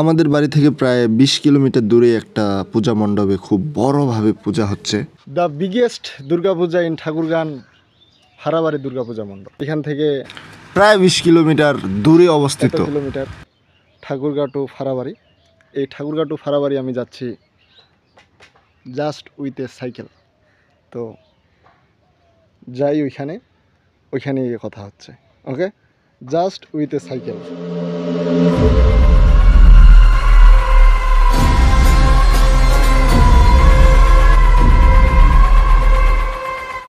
আমাদের বাড়ি থেকে প্রায় 20 কিলোমিটার দূরে একটা পূজা মণ্ডপে খুব বড়ভাবে পূজা হচ্ছে। The biggest Durga Puja in Thakurgaon Harabari Durga Puja মণ্ডপ। এখান থেকে প্রায় 20 কিলোমিটার দূরে অবস্থিত। Kilometre Thakurgaon to Farabari. এই ঠাকুরগাঁ টু ফারাবাড়ি আমি যাচ্ছি জাস্ট উইথ এ সাইকেল। তো যাই ওইখানে গিয়ে কথা হচ্ছে। ওকে, জাস্ট উইথ এ সাইকেল।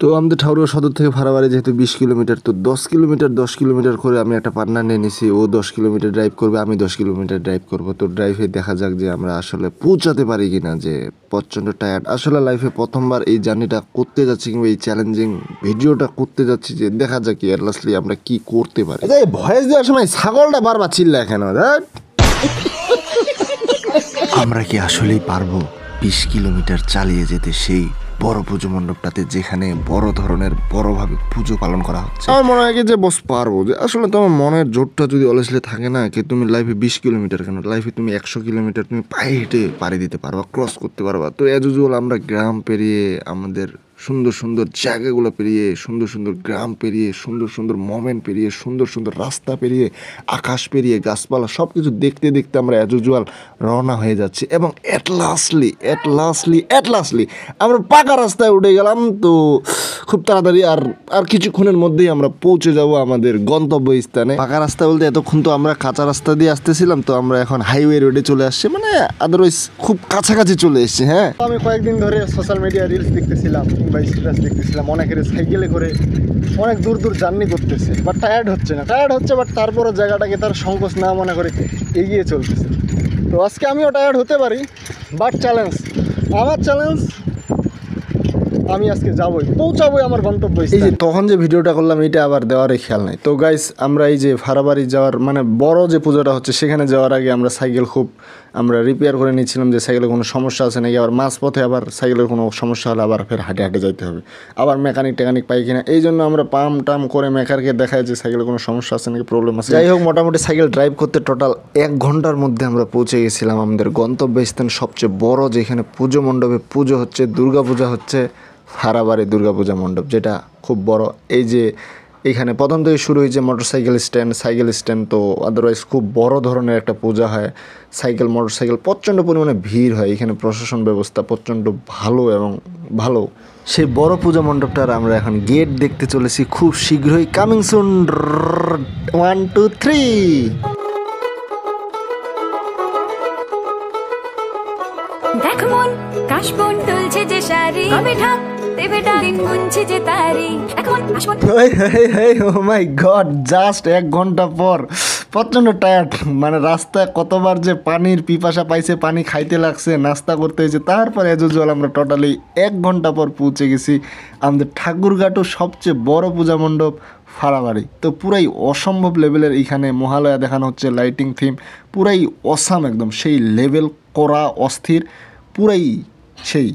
তো আমাদের ঠাকুরগাঁও সদর থেকে ফারাবাড়ি যেহেতু 20 কিলোমিটার, তো 10 কিলোমিটার করে আমি একটা পার্টনার নিয়ে নিছি। ও 10 কিলোমিটার ড্রাইভ করবে, আমি 10 কিলোমিটার ড্রাইভ করবো। তো ড্রাইভে দেখা যাক যে আমরা আসলে পৌঁছাতে পারি কিনা। যে প্রচণ্ড টায়ার্ড আসলে, লাইফে প্রথমবার এই জার্নিটা করতে যাচ্ছি কিংবা এই চ্যালেঞ্জিং ভিডিওটা করতে যাচ্ছি, যে দেখা যাক কি লাস্টলি আমরা কি করতে পারি। এই ভয়েস দেওয়ার সময় ছাগলটা বারবার চিল্লায় কেন? আমরা কি আসলেই পারবো 20 কিলোমিটার চালিয়ে যেতে সেই বড় পুজো মণ্ডপটাতে, যেখানে বড় ধরনের বড়ভাবে পুজো পালন করা হচ্ছে? আমার মনে হয় যে বস পারবো। যে আসলে তোমার মনের জোরটা যদি অলসলি থাকে না, কি তুমি লাইফে 20 কিলোমিটার কেন, লাইফে তুমি 100 কিলোমিটার তুমি পায়ে হেঁটে পাড়ি দিতে পারবা, ক্রস করতে পারবা। তো অ্যাজ ইউজুয়াল আমরা গ্রাম পেরিয়ে, আমাদের সুন্দর সুন্দর জায়গাগুলো পেরিয়ে, সুন্দর সুন্দর গ্রাম পেরিয়ে, সুন্দর সুন্দর মোমেন্ট পেরিয়ে, সুন্দর সুন্দর রাস্তা পেরিয়ে, আকাশ পেরিয়ে, গাছপালা সব কিছু দেখতে দেখতে আমরা অ্যাজ ইউজুয়াল রওনা হয়ে যাচ্ছি। এবং অ্যাট লাস্টলি আমরা পাকা রাস্তায় উঠে গেলাম। তো খুব তাড়াতাড়ি আর কিছুক্ষণের মধ্যেই আমরা পৌঁছে যাব আমাদের গন্তব্য স্থানে। পাকা রাস্তা বলতে এতক্ষণ তো আমরা কাঁচা রাস্তা দিয়ে আসতেছিলাম, তো আমরা এখন হাইওয়ে রোডে চলে আসছি, মানে আদারওয়াইজ খুব কাছাকাছি চলে এসেছি। হ্যাঁ, আমি কয়েকদিন ধরে সোশ্যাল মিডিয়া রিলস দেখতেছিলাম কিংবা স্ট্যাটাস দেখতেছিলাম, অনেকের সাইকেলে করে অনেক দূর দূর জার্নি করতেছে, বাট টায়ার্ড হচ্ছে, বাট তারপরও জায়গাটাকে তার সংকোচ না মনে করে এগিয়ে চলতেছে। তো আজকে আমিও টায়ার্ড হতে পারি, বাট আমার চ্যালেঞ্জ, আমি আজকে পৌঁছাবোই আমার গন্তব্য। এই যে তখন যে ভিডিওটা করলাম, এটা আবার দেওয়ারই খেয়াল নাই। তো গাইস, আমরা এই যে ফারাবাড়ি যাওয়ার মানে বড় যে পুজোটা হচ্ছে, সেখানে যাওয়ার আগে আমরা সাইকেল আমরা রিপেয়ার করে নিচ্ছিলাম, যে সাইকেলের কোনো সমস্যা আছে নাকি। আবার মাঝপথে আবার সাইকেলের কোনো সমস্যা হলে আবার ফের হাঁটে যাইতে হবে, আবার মেকানিক পাই কিনা। এই জন্য আমরা টাম করে মেকারকে দেখায় যে সাইকেলের কোনো সমস্যা আছে নাকি, প্রবলেম আছে। যাই হোক, মোটামুটি সাইকেল ড্রাইভ করতে টোটাল 1 ঘন্টার মধ্যে আমরা পৌঁছে গেছিলাম আমাদের গন্তব্যস্থান, সবচেয়ে বড় যেখানে পুজো মণ্ডপে পুজো হচ্ছে, দুর্গাপূজা হচ্ছে, ফারাবাড়ি দুর্গাপূজা মণ্ডপ, যেটা খুব বড়। এই যে এখানে প্রথম থেকে শুরু হয়েছে সাইকেল স্ট্যান্ড। তো আদারওয়াইজ খুব বড় ধরনের একটা পূজা হয়। মোটরসাইকেল প্রচণ্ড পরিমাণে ভিড় হয়। এখানে প্রশাসন ব্যবস্থা প্রচণ্ড ভালো। সেই বড় পূজা মণ্ডপটার আমরা এখন গেট দেখতে চলেছি, খুব শীঘ্রই কামিং সুন। 1 2 3 দেখ মন কাশবন তুলছে যে শাড়ি, আমি ঢাক দেবে ডালিং গুনছে যে তারি। এখন কাশবন ও মাই গড, জাস্ট 1 ঘন্টা পর প্রচণ্ড টায়ার্ড। মানে রাস্তায় কতবার যে পানির পিপাসা পাইছে, পানি খাইতে লাগছে, নাস্তা করতে হয়েছে। তারপরে এজ ইউজুয়াল আমরা টোটালি 1 ঘন্টা পর পৌঁছে গেছি আমাদের ঠাকুরগাঁও সবচেয়ে বড় পূজা মণ্ডপ ফারাবাড়ি। তো পুরাই অসম্ভব লেভেলের এখানে মহালয়া দেখানো হচ্ছে, লাইটিং থিম পুরাই অসাম, একদম সেই লেভেল করা অস্থির, পুরাই সেই